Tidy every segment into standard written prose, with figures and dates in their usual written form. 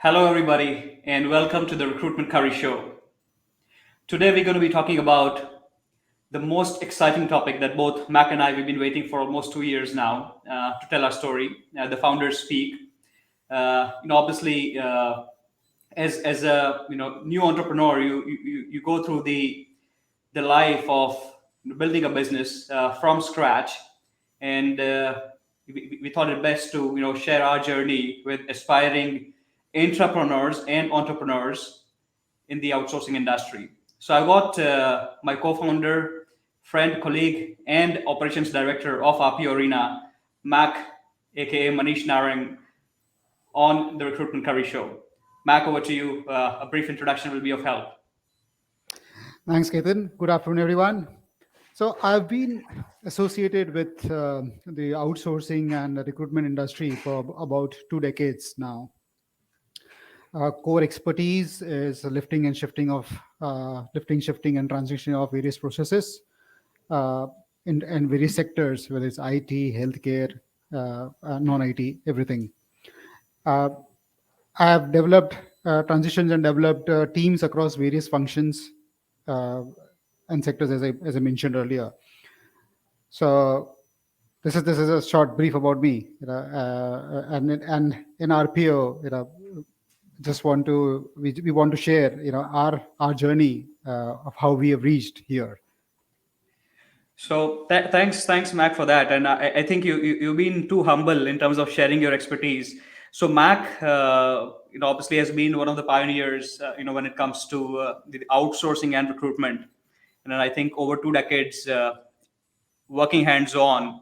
Hello, everybody, and welcome to the Recruitment Curry Show. Today, we're going to be talking about the most exciting topic that both Mac and I we've been waiting for almost 2 years now to tell our story. The founders speak. Obviously, as a new entrepreneur, you go through the life of building a business from scratch, and we thought it best to share our journey with aspiring entrepreneurs and entrepreneurs in the outsourcing industry. So I got my co-founder, friend, colleague, and operations director of RPO Arena, Mac, aka Manish Narang, on the Recruitment Curry Show. Mac, over to you. A brief introduction will be of help. Thanks, Ketan. Good afternoon, everyone. So I've been associated with the outsourcing and the recruitment industry for about 2 decades now. Core expertise is lifting, shifting, and transitioning of various processes in various sectors, whether it's IT, healthcare, non-IT, everything. Uh, I have developed transitions and developed teams across various functions uh, and sectors, as I mentioned earlier. So this is a short brief about me, and in RPO, just want to we want to share, our journey of how we have reached here. So thanks, Mac, for that. And I think you've been too humble in terms of sharing your expertise. So Mac, obviously has been one of the pioneers, when it comes to the outsourcing and recruitment. And then I think over 2 decades, working hands-on.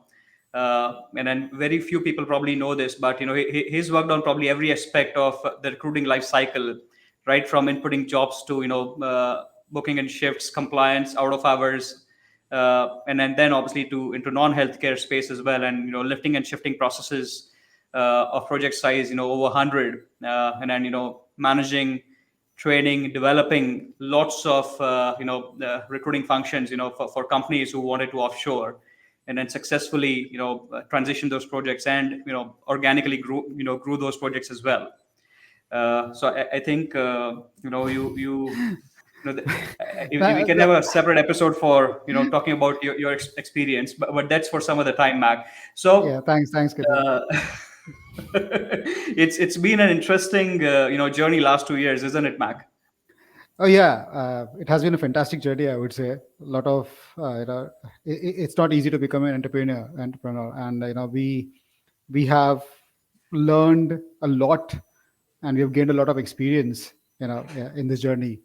And then very few people probably know this, but he's worked on probably every aspect of the recruiting life cycle, right from inputting jobs to booking and shifts, compliance, out of hours, and then obviously to into non-healthcare space as well, and lifting and shifting processes of project size over 100, and then managing, training, developing lots of recruiting functions for companies who wanted to offshore, and then successfully transition those projects and organically grew those projects as well. So I think we can have a separate episode for talking about your experience, but that's for some other time, Mac. Yeah, So thanks, Ketan. uh, it's been an interesting journey last 2 years, isn't it, Mac? Oh yeah, it has been a fantastic journey. I would say a lot of it's not easy to become an entrepreneur, and we have learned a lot, and we have gained a lot of experience, in this journey.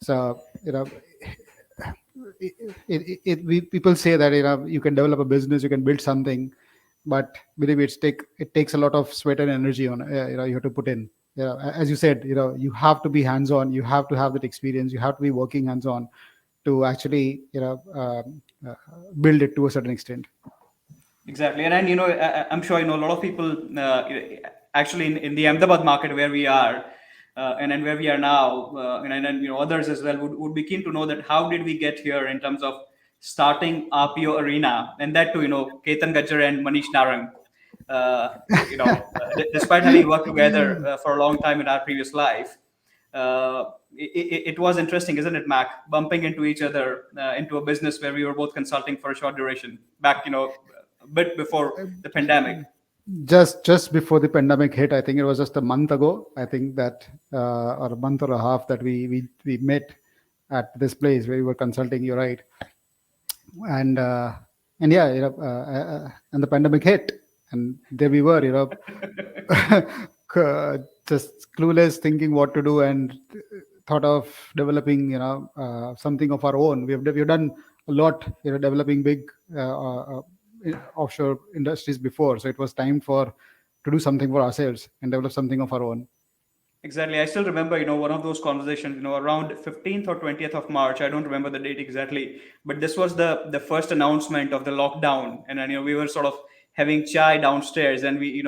So people say that you can develop a business, you can build something, but believe me, it takes a lot of sweat and energy on you have to put in. As you said, you have to be hands on, you have to have that experience, you have to be working hands on to actually build it to a certain extent. Exactly, and I'm sure a lot of people actually in the Ahmedabad market where we are, and then where we are now, and then others as well would be keen to know that how did we get here in terms of starting RPO Arena, and that too Ketan Gajjar and Manish Narang. Despite having worked together for a long time in our previous life, it was interesting, isn't it, Mac? Bumping into each other into a business where we were both consulting for a short duration back, a bit before the pandemic. Just before the pandemic hit, I think it was just a month ago, I think that or a month or a half, that we met at this place where we were consulting. You're right. And and yeah, and the pandemic hit, and there we were, just clueless, thinking what to do, and thought of developing, something of our own. We've done a lot, developing big offshore industries before, so it was time for to do something for ourselves and develop something of our own. Exactly. I still remember, one of those conversations, around 15th or 20th of March. I don't remember the date exactly, but this was the first announcement of the lockdown, and then we were sort of having chai downstairs, and we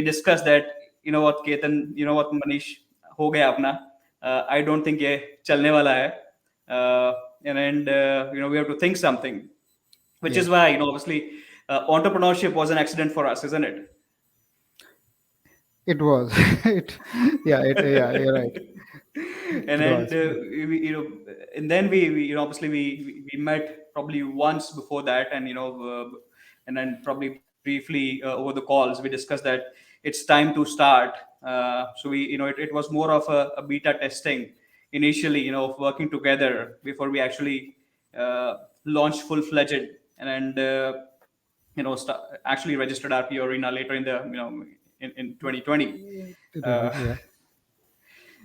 discussed that, what, Ketan, what, Manish, ho gaya apna. I don't think ye chalne wala hai, and we have to think something, which Yeah. is why obviously entrepreneurship was an accident for us, isn't it? It was. it, yeah, you're right. And It then was. and then obviously we met probably once before that, and and then probably briefly over the calls we discussed that it's time to start. So it was more of a beta testing initially, of working together before we actually launched full-fledged. And actually registered RPO Arena later in the in 2020. Uh, Yeah.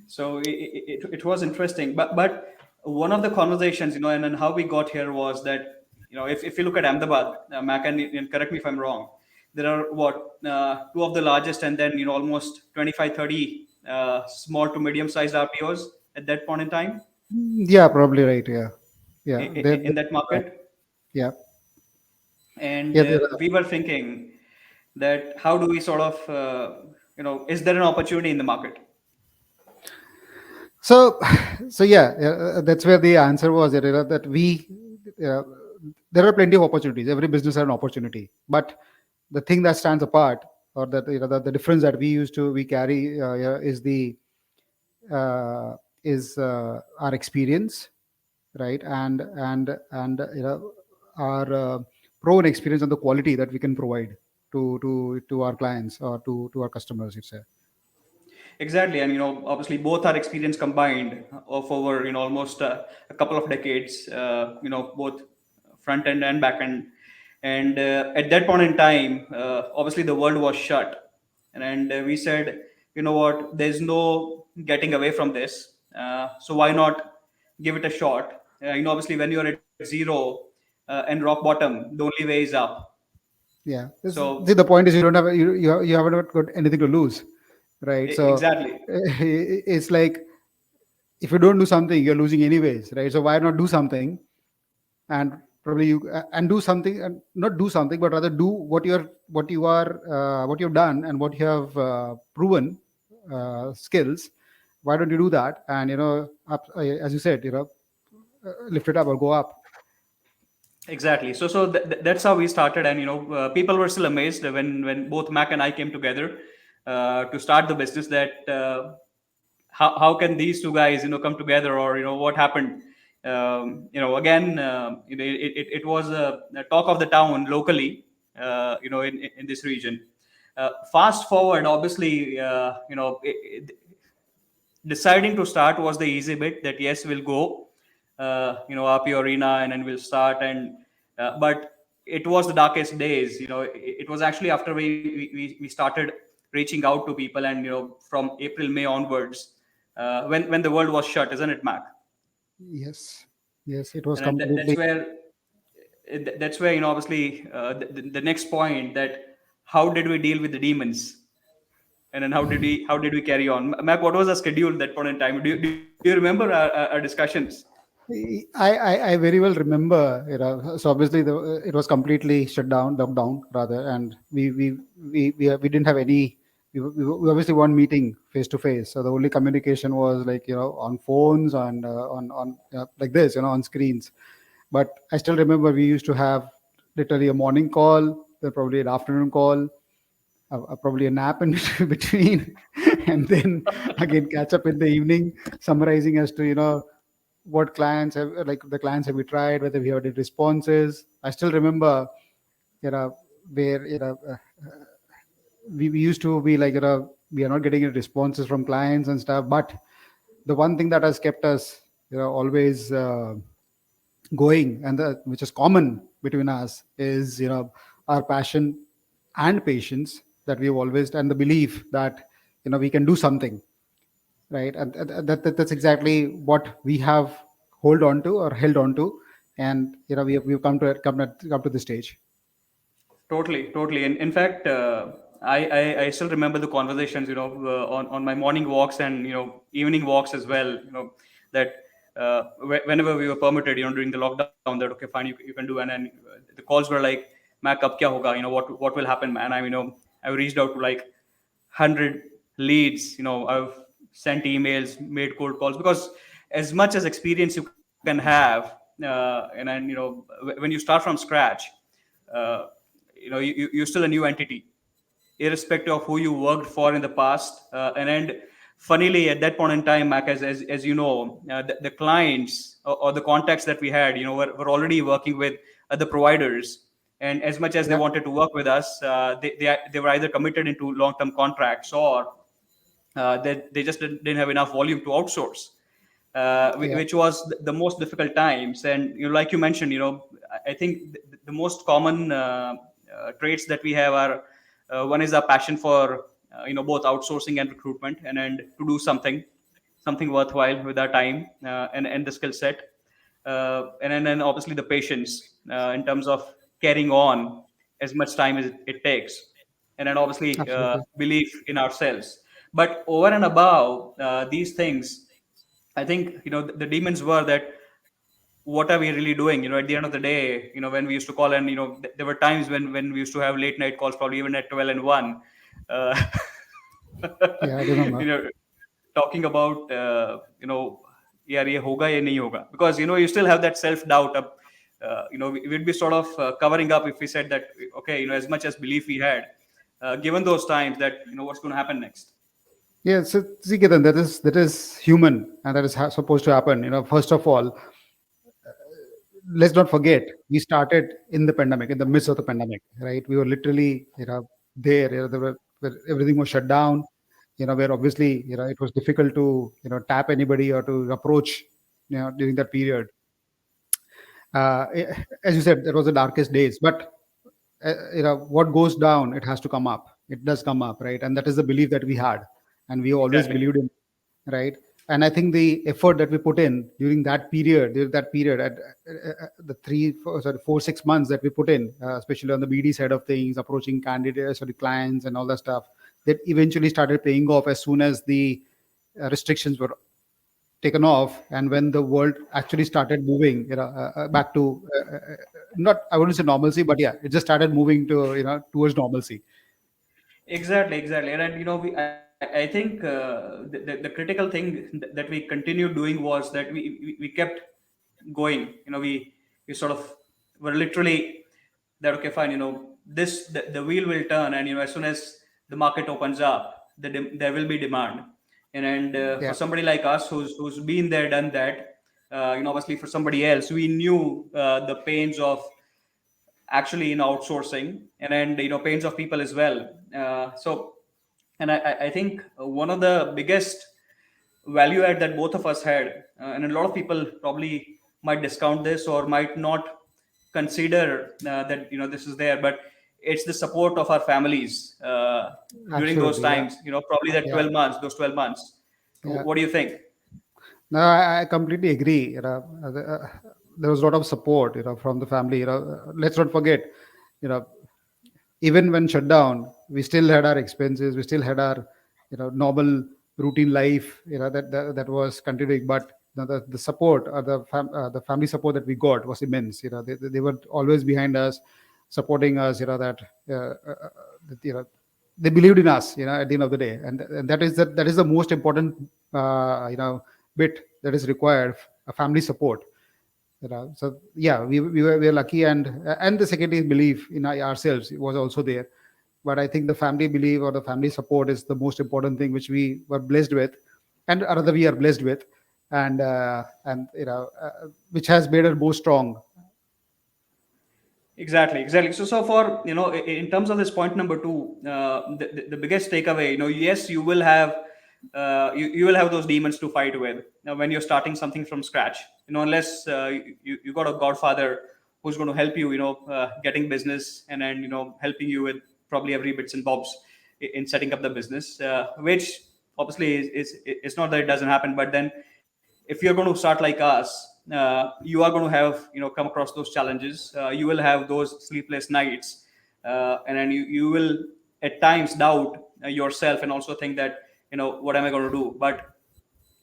so it was interesting, but one of the conversations, and how we got here was that, if you look at Ahmedabad, Mac, and correct me if I'm wrong, there are what, two of the largest, and then almost 25, 30 small to medium sized RPOs at that point in time Yeah, probably right. Yeah. Yeah. in that market. Yeah. And Yeah. we were thinking that how do we sort of is there an opportunity in the market? So, so yeah, that's where the answer was, that uh, there are plenty of opportunities. Every business has an opportunity, but the thing that stands apart, or that the difference that we carry, is the uh, is our experience, right? And our proven experience and the quality that we can provide to our clients, or to our customers, you say. Exactly, and obviously both our experience combined of over almost a couple of decades. Both front end and back end, and at that point in time, obviously the world was shut, and we said, you know what, there's no getting away from this. So why not give it a shot? Obviously when you're at zero and rock bottom, the only way is up. Yeah. See, So the point is, you don't have you haven't got anything to lose, right? So exactly, it's like, if you don't do something, you're losing anyways, right? So why not do something, and probably and do something, and not do something, but rather do what you've done and what you have proven skills. Why don't you do that, and as you said, lift it up or go up. exactly. So that's how we started, and people were still amazed when both Mac and I came together to start the business. That how can these two guys come together, or what happened? Again, it was a talk of the town locally, in this region. Fast forward, obviously, deciding to start was the easy bit. That yes, we'll go, RPO Arena, and then we'll start. And but it was the darkest days. It was actually after we started reaching out to people, and from April, May onwards, when the world was shut, isn't it, Mac? Yes. Yes, it was And then completely. that's where obviously the next point, that how did we deal with the demons, and then how did we carry on? Mac, what was the schedule at that point in time? Do you remember our discussions? I very well remember. So obviously it was completely shut down, locked down rather, and we didn't have any. We obviously weren't meeting face to face, so the only communication was, like, on phones, and on like this, on screens. But I still remember we used to have literally a morning call, then probably an afternoon call, probably a nap in between, and then again catch up in the evening, summarizing as to, what clients have, like, the clients have we tried, whether we have any responses. I still remember, where we used to be like, we are not getting any responses from clients and stuff. But the one thing that has kept us, always going, and which is common between us, is, our passion and patience that we've always, and the belief that, we can do something, right? And that's exactly what we have hold on to, or held on to. And we've come to this stage. Totally. In fact, I still remember the conversations, on my morning walks, and evening walks as well. That whenever we were permitted, during the lockdown, that okay, fine, you can do. And then the calls were like, "Mac, ab kya hoga? What will happen, man?" I reached out to like 100 leads. I've sent emails, made cold calls, because as much as experience you can have, and then when you start from scratch, uh, you're still a new entity. irrespective of who you worked for in the past. And funnily, at that point in time, Mac, as you know, the clients or the contacts that we had, were already working with other providers. And as much as they Yeah, wanted to work with us, they were either committed into long-term contracts, or they just didn't have enough volume to outsource, yeah, which was the most difficult times. And like you mentioned, I think the most common traits that we have are, one is our passion for both outsourcing and recruitment, and to do something worthwhile with our time, and the skill set, and then obviously the patience, in terms of carrying on as much time as it takes, and then obviously absolutely. belief in ourselves. But over and above these things, I think the demons were that, what are we really doing? At the end of the day, when we used to call, and there were times when we used to have late night calls, probably even at 12 and 1, uh, Yeah, I remember. you know, talking about, yaar ye hoga ye nahi hoga, because you still have that self doubt. We'd be sort of covering up if we said that, okay, as much as belief we had, given those times, that what's going to happen next. Yeah, so see, Ketan, that is human, and that is supposed to happen. First of all, let's not forget we started in the pandemic, in the midst of the pandemic, right? We were literally, there. There where everything was shut down. Where obviously, it was difficult to tap anybody or to approach, during that period. As you said, that was the darkest days, but what goes down, it has to come up. It does come up, right? And that is the belief that we had, and we always Exactly. believed in, right? And I think the effort that we put in during that period, at the 4 6 months that we put in, especially on the BD side of things, approaching candidates or the clients and all that stuff, that eventually started paying off as soon as the restrictions were taken off, and when the world actually started moving, back to, not, I wouldn't say normalcy, but yeah, it just started moving to, towards normalcy. Exactly. And I think the critical thing that we continued doing was that we kept going. We sort of were literally that, okay, fine. The wheel will turn, and as soon as the market opens up, there will be demand. And for Yeah, somebody like us, who's been there, done that, obviously for somebody else, we knew the pains of actually in outsourcing, and pains of people as well. So, and I think one of the biggest value add that both of us had, and a lot of people probably might discount this or might not consider that this is there, but it's the support of our families during those absolutely. Yeah, times. Probably that yeah, 12 months, those 12 months. yeah. What do you think? No, I completely agree. There was a lot of support, from the family. Let's not forget, you know, even when shut down, we still had our expenses, we still had our, normal routine life, that was continuing. But the support, or the family support that we got was immense. They were always behind us, supporting us. That, they believed in us. At the end of the day, and that is the most important, bit that is required, a family support. So yeah, we were lucky, and the second is belief in ourselves, it was also there. But I think the family belief or the family support is the most important thing which we were blessed with, and rather we are blessed with, and which has made us more strong. Exactly. So for in terms of this point number two, the biggest takeaway, yes, you will have those demons to fight with now when you're starting something from scratch. Unless you got a godfather who's going to help you, getting business, and then helping you with probably every bits and bobs in setting up the business, which obviously it's not that it doesn't happen, but then if you're going to start like us, you are going to have come across those challenges. You will have those sleepless nights, and then you will at times doubt yourself, and also think that what am I going to do. But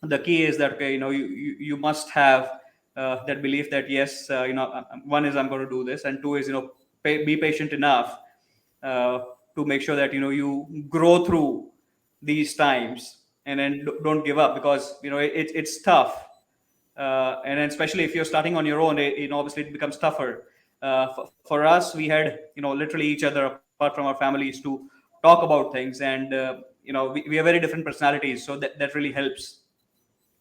the key is that, okay, you must have that belief that yes, one is I'm going to do this, and two is be patient enough uh, to make sure that you grow through these times, and then don't give up, because it's tough, and then especially if you're starting on your own, obviously it becomes tougher. For us, we had literally each other apart from our families to talk about things, and we have very different personalities, so that really helps,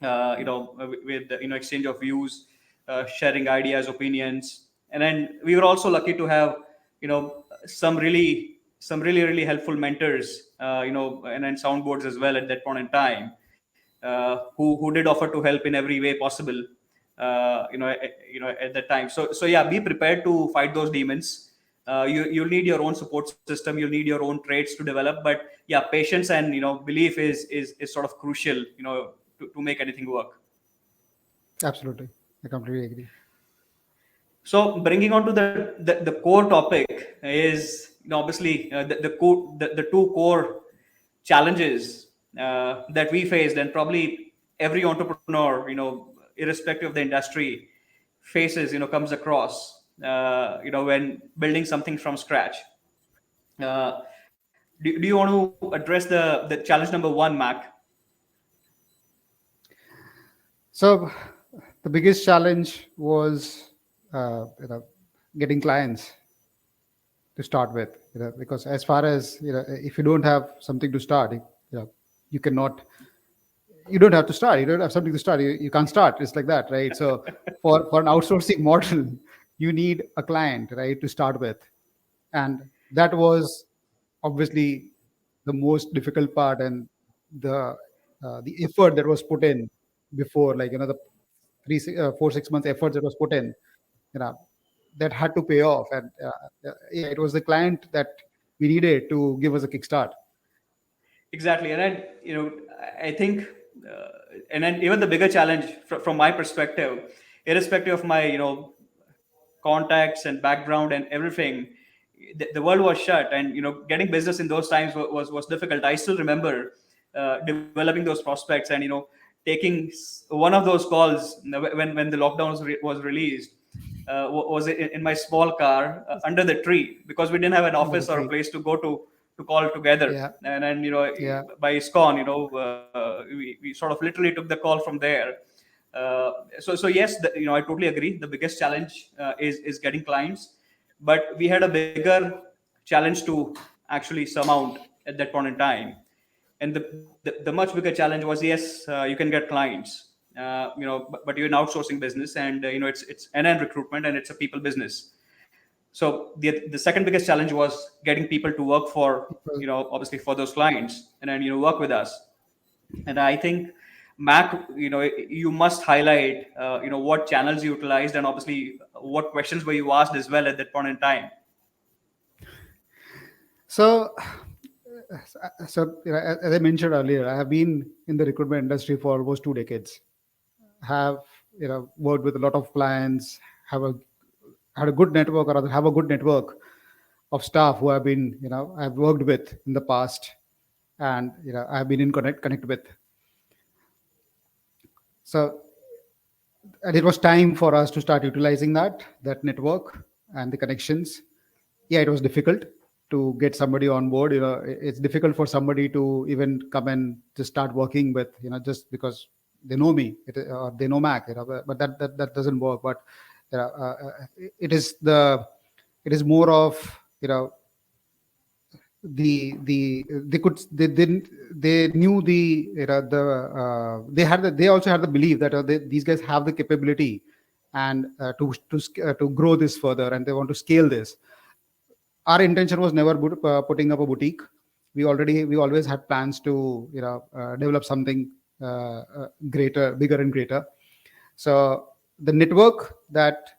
with exchange of views, sharing ideas, opinions. And then we were also lucky to have some really really helpful mentors, and then soundboards as well at that point in time, who did offer to help in every way possible, at that time. So yeah, be prepared to fight those demons. You'll need your own support system, you'll need your own traits to develop, but yeah, patience and belief is sort of crucial, to make anything work. Absolutely. I completely agree. So bringing on to the core topic is, obviously, the two core challenges that we faced, and probably every entrepreneur, irrespective of the industry, faces, comes across, when building something from scratch. Uh, do you want to address the challenge number one, Mac? So the biggest challenge was getting clients to start with, because as far as if you don't have something to start, you cannot, you don't have to start, you don't have something to start, you can't start. It's like that, right? So for an outsourcing model, you need a client, right, to start with. And that was obviously the most difficult part, and the the effort that was put in before, like the 4 6 months effort that was put in, you know that had to pay off. And yeah, it was the client that we needed to give us a kickstart. Exactly, and then I think, and then even the bigger challenge from my perspective, irrespective of my contacts and background and everything, the world was shut, and getting business in those times was difficult. I still remember developing those prospects, and taking one of those calls, when the lockdown was released, was in my small car, under the tree, because we didn't have an Under the office or a tree. place to go to call together. Yeah. And then Yeah. by ISKCON, we sort of literally took the call from there. So yes, I totally agree. The biggest challenge is getting clients, but we had a bigger challenge to actually surmount at that point in time. And the much bigger challenge was, yes, you can get clients, but you're an outsourcing business, and it's an recruitment, and it's a people business. So the second biggest challenge was getting people to work for, People. obviously, for those clients, and then work with us. And I think, Mac, you must highlight what channels you utilized, and obviously what questions were you asked as well at that point in time. So as I mentioned earlier, I have been in the recruitment industry for almost 2 decades. Have worked with a lot of clients, have a had a good network, or rather have a good network of staff who have been, I've worked with in the past, and I've been in connect with. So, and it was time for us to start utilizing that network and the connections. Yeah, it was difficult to get somebody on board. It's difficult for somebody to even come and just start working with, just because they know me, or they know Mac, but that doesn't work. But it is the it is more of, they didn't they knew they also had the belief that these guys have the capability, and to grow this further, and they want to scale this. Our intention was never putting up a boutique. We always had plans to develop something greater, bigger and greater. So the network that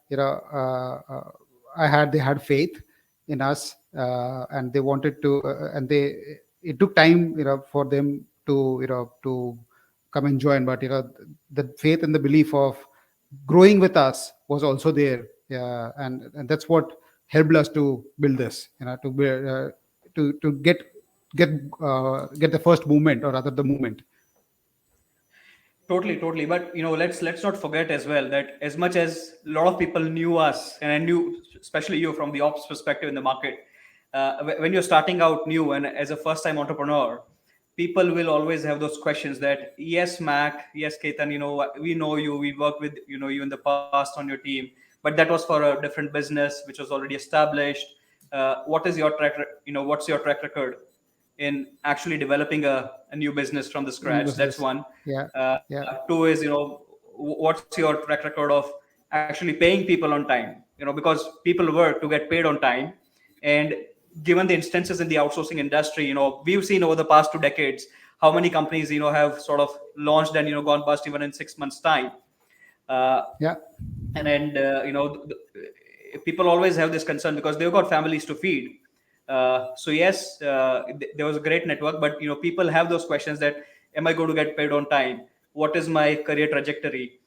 I had, they had faith in us, and they wanted to, and they it took time, for them to come and join. But the faith and the belief of growing with us was also there. And that's what helped us to build this, to get the first movement, or rather the movement. Totally, totally. But let's not forget as well that, as much as a lot of people knew us, and I knew especially you from the ops perspective in the market, when you're starting out new and as a first-time entrepreneur, people will always have those questions that, yes, Mac, yes, Ketan, we know you, we worked with you in the past on your team, but that was for a different business which was already established. What is your what's your track record? in actually developing a new business from the new scratch. That's business. one. Yeah, yeah, Two is, what's your track record of actually paying people on time? Because people work to get paid on time. And given the instances in the outsourcing industry, we've seen over the past 2 decades how many companies, have sort of launched and, gone bust even in 6 months' time. Uh, yeah, and people always have this concern because they've got families to feed. So yes, there was a great network, but people have those questions that, am I going to get paid on time? What is my career trajectory?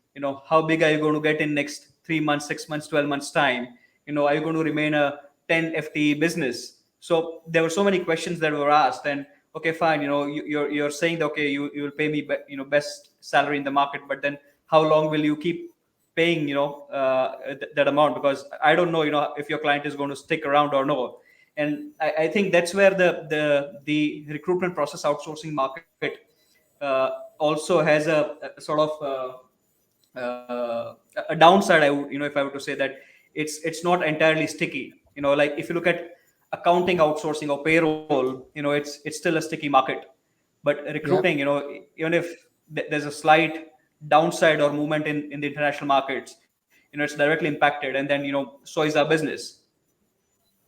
How big are you going to get in next 3 months, 6 months, 12 months time? Are you going to remain a 10 FTE business? So there were so many questions that were asked. And okay, fine, you're saying that, okay, you will pay me best salary in the market, but then how long will you keep paying that amount? Because I don't know if your client is going to stick around or no. And I think that's where the recruitment process outsourcing market also has a sort of a downside. I would, if I were to say that it's not entirely sticky. Like if you look at accounting outsourcing or payroll, it's still a sticky market. But yeah, recruiting, even if there's a slight downside or movement in the international markets, it's directly impacted. And then so is our business.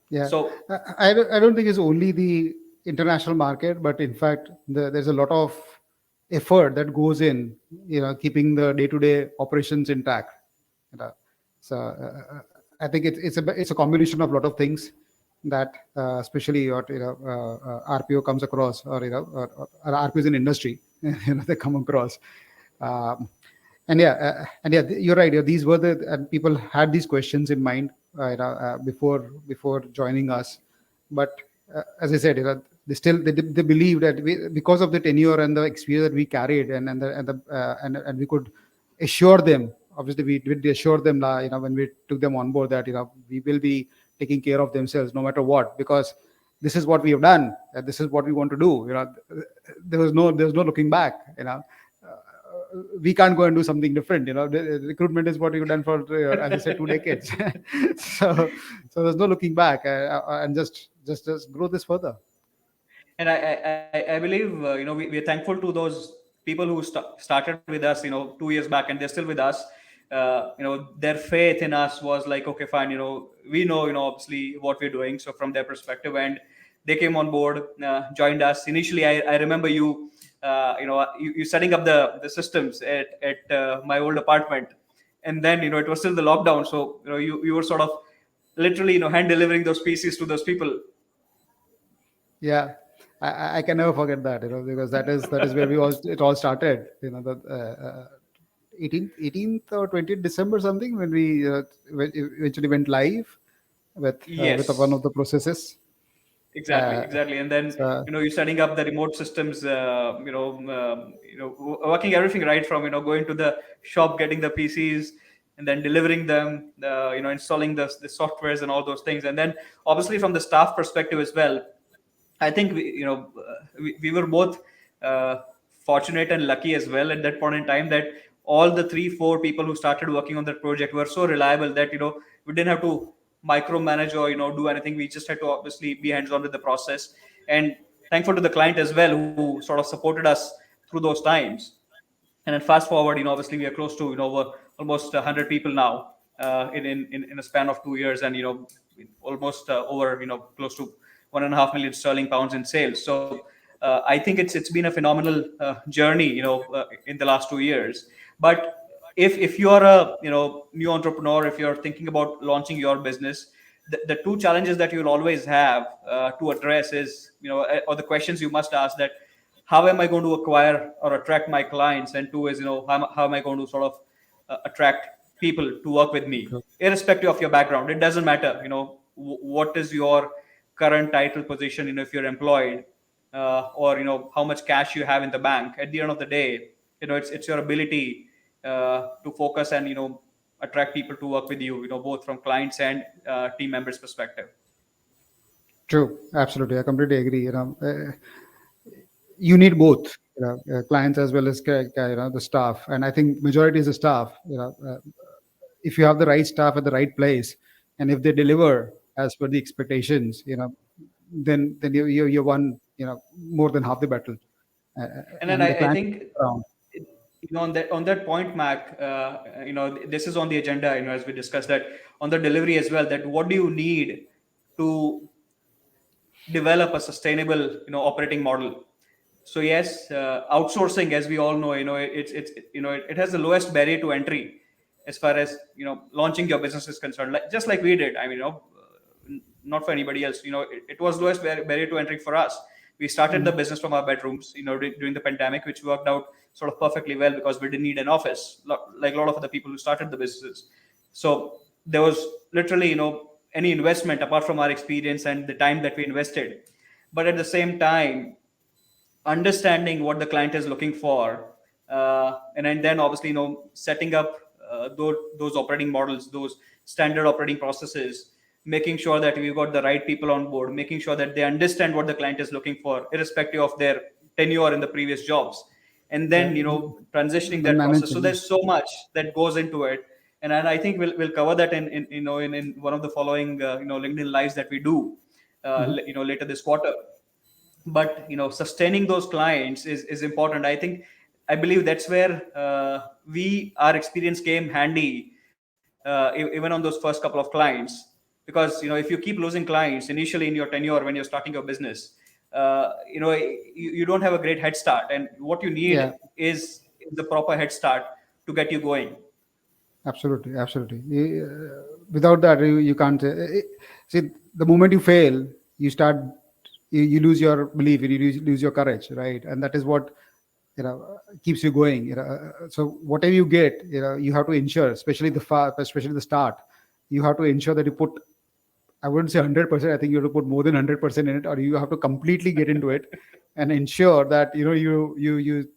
yeah. So I don't think it's only the international market, but in fact, there's a lot of effort that goes in, keeping the day-to-day operations intact. You know. So I think it's a combination of a lot of things that, especially what RPO comes across, or or RPO is an industry, they come across. Um, and yeah, you're right. Yeah, these were the and people had these questions in mind, before joining us. But as I said, they believe that because of the tenure and the experience that we carried, and we could assure them. Obviously, we did assure them, when we took them on board, that we will be taking care of themselves no matter what, because this is what we have done. This is what we want to do. There was no looking back. We can't go and do something different. The recruitment is what we've done for, as I said, 2 decades. So there's no looking back, and just grow this further. and I believe we're thankful to those people who started with us 2 years back, and they're still with us. Their faith in us was like, okay, fine, we know obviously what we're doing. So from their perspective, and they came on board, joined us initially. I remember you setting up the systems at my old apartment. And then it was still the lockdown, so you were sort of literally hand delivering those pieces to those people. Yeah, I can never forget that, because that is where it all started. The 18th or 20th December, something, when we eventually went live with one Yes. of the processes. Exactly, Uh, exactly. And then so you're setting up the remote systems, working everything right from going to the shop, getting the PCs, and then delivering them, installing the softwares and all those things. And then obviously from the staff perspective as well, I think we were both uh, fortunate and lucky as well at that point in time, that all the 3 4 people who started working on that project were so reliable that we didn't have to micromanage or do anything. We just had to obviously be hands on with the process. And thankful to the client as well, who sort of supported us through those times. And then fast forward, obviously we are close to over almost 100 people now, in a span of 2 years, and almost over close to 1.5 million sterling pounds in sales. So I think it's been a phenomenal journey in the last 2 years. But if you are a new entrepreneur, if you're thinking about launching your business, the two challenges that you'll always have to address is, or the questions you must ask, that how am I going to acquire or attract my clients? And two is, how am I going to sort of attract people to work with me, irrespective of your background. It doesn't matter, what is your current title position, if you're employed, or how much cash you have in the bank. At the end of the day, it's your ability to focus and attract people to work with you, both from clients and team members perspective. true, absolutely, I completely agree. You need both, clients as well as the staff, and I think majority is the staff. If you have the right staff at the right place, and if they deliver as per the expectations, then you're one more than half the battle, And then and the I client think, around. on that point, Mac, this is on the agenda. As we discussed that on the delivery as well. That what do you need to develop a sustainable operating model. So yes, outsourcing, as we all know, it has the lowest barrier to entry as far as launching your business is concerned, just like we did. I mean, not for anybody else. It was lowest barrier to entry for us. We started the Mhm. business from our bedrooms, during the pandemic, which worked out sort of perfectly well because we didn't need an office, like a lot of the people who started the businesses. So there was literally, any investment apart from our experience and the time that we invested. But at the same time, understanding what the client is looking for, and then obviously setting up those operating models, those standard operating processes, making sure that we've got the right people on board, making sure that they understand what the client is looking for irrespective of their tenure in the previous jobs, and Yeah, then transitioning then that process. So managing. there's so much that goes into it. And I think we'll cover that in one of the following LinkedIn lives that we do Mhm. later this quarter. But sustaining those clients is important. I believe that's where we our experience came handy, even on those first couple of clients. Because if you keep losing clients initially in your tenure when you're starting your business, you don't have a great head start, and what you need Yeah, is the proper head start to get you going. absolutely, absolutely. Without that, you can't see. The moment you fail, you start, you lose your belief, you lose your courage, right? And that is what keeps you going. So whatever you get, you have to ensure, especially the start, you have to ensure that you put. I wouldn't say 100%. I think you have to put more than 100% in it, or you have to completely get into it, and ensure that you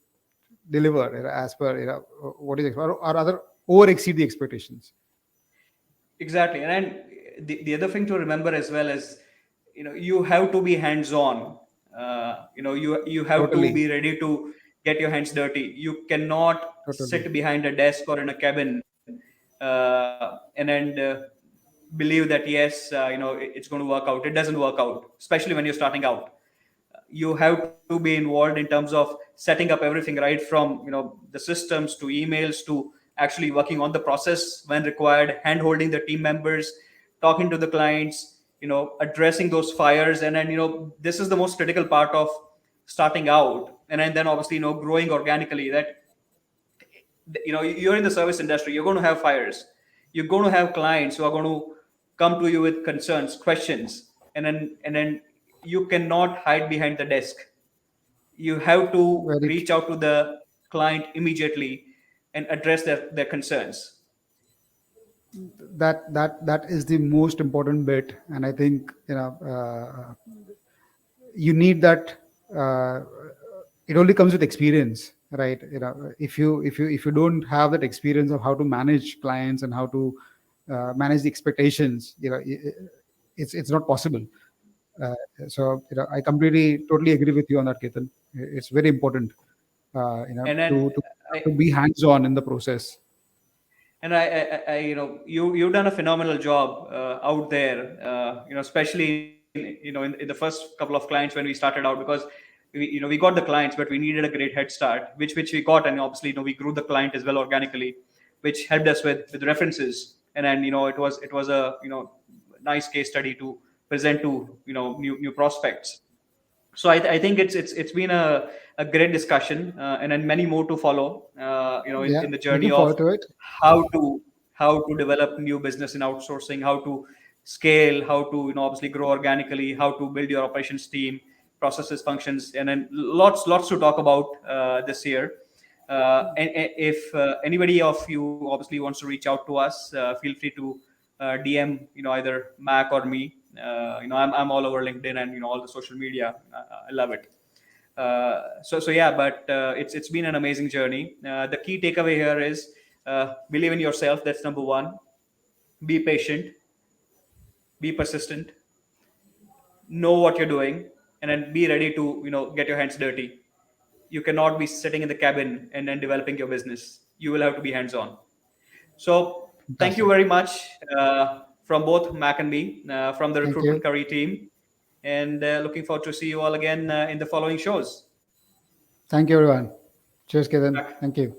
deliver as per what is or rather over exceed the expectations. Exactly. And then the other thing to remember as well is, you have to be hands on. You have to Totally, be ready to get your hands dirty. You cannot totally. sit behind a desk or in a cabin, and believe that yes, it's going to work out. It doesn't work out, especially when you're starting out. You have to be involved in terms of setting up everything, right from the systems to emails to actually working on the process when required, hand holding the team members, talking to the clients, addressing those fires. And then this is the most critical part of starting out. And then obviously growing organically. That you're in the service industry, you're going to have fires, you're going to have clients who are going to come to you with concerns, questions. And then you cannot hide behind the desk. You have to Very reach out to the client immediately and address their concerns. that is the most important bit, and I think you need that. uh, it only comes with experience, right? If you don't have that experience of how to manage clients and how to manage the expectations, it's not possible. uh, so I completely totally agree with you on that, Ketan. It's very important And then to I, be hands on in the process. you've done a phenomenal job out there. Especially in the first couple of clients when we started out, because we got the clients, but we needed a great head start, which we got. And obviously we grew the client as well organically, which helped us with references. And then it was a nice case study to present to new prospects. So I think it's been a great discussion, and then many more to follow, Yeah, in the journey looking of forward to it. how to how to develop new business in outsourcing, how to scale, how to obviously grow organically, how to build your operations team, processes, functions. And then lots to talk about this year. And if anybody of you obviously wants to reach out to us, feel free to DM either Mac or me. I'm all over LinkedIn and all the social media. I love it. So yeah, but it's been an amazing journey. The key takeaway here is, believe in yourself. That's number one. Be patient, be persistent, know what you're doing, and then be ready to get your hands dirty. You cannot be sitting in the cabin and then developing your business. You will have to be hands on. So thank you Fantastic. very much, from both Mac and me, from the Thank recruitment you. career team. and looking forward to see you all again in the following shows. Thank you, everyone. Cheers, Ketan. Back. Thank you.